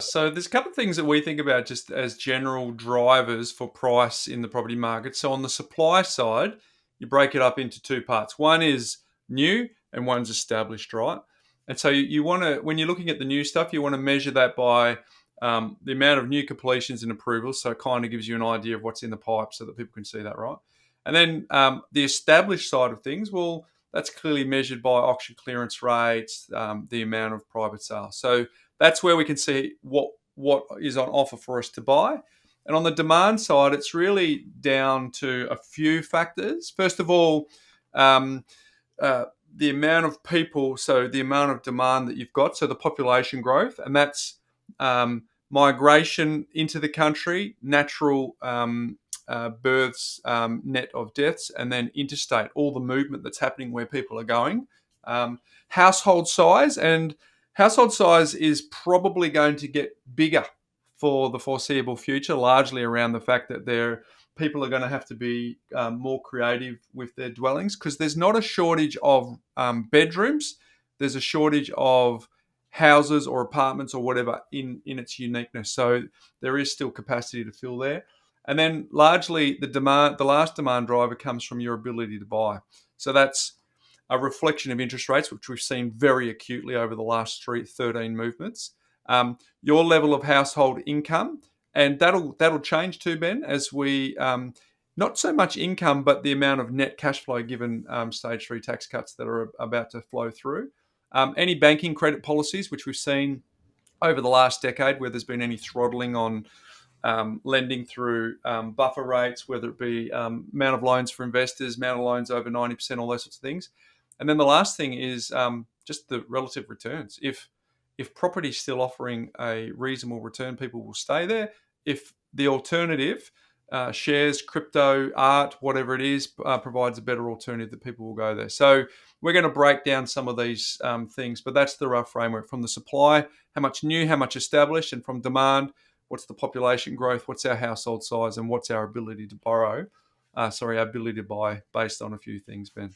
So there's a couple of things that we think about just as general drivers for price in the property market. So on the supply side, you break it up into two parts. One is new and one's established, right? And so you want to, when you're looking at the new stuff, you want to measure that by the amount of new completions and approvals. So it kind of gives you an idea of what's in the pipe so that people can see that, right? And then the established side of things, well, that's clearly measured by auction clearance rates, the amount of private sales. So that's where we can see what is on offer for us to buy. And on the demand side, it's really down to a few factors. First of all, um, the amount of people, so the amount of demand that you've got, so the population growth, and that's migration into the country, natural births, net of deaths, and then interstate, all the movement that's happening where people are going. Household size, and household size is probably going to get bigger for the foreseeable future, largely around the fact that people are going to have to be more creative with their dwellings, because there's not a shortage of bedrooms. There's a shortage of houses or apartments or whatever in its uniqueness. So there is still capacity to fill there. And then largely the last demand driver comes from your ability to buy. So that's a reflection of interest rates, which we've seen very acutely over the last 13 movements. Your level of household income, and that'll change too, Ben, as we not so much income, but the amount of net cash flow given stage 3 tax cuts that are about to flow through. Any banking credit policies, which we've seen over the last decade, where there's been any throttling on lending through buffer rates, whether it be amount of loans for investors, amount of loans over 90%, all those sorts of things. And then the last thing is just the relative returns. If property is still offering a reasonable return, people will stay there. If the alternative, shares, crypto, art, whatever it is, provides a better alternative, that people will go there. So we're going to break down some of these things, but that's the rough framework. From the supply, how much new, how much established, and from demand, what's the population growth, what's our household size, and what's our ability to our ability to buy based on a few things, Ben.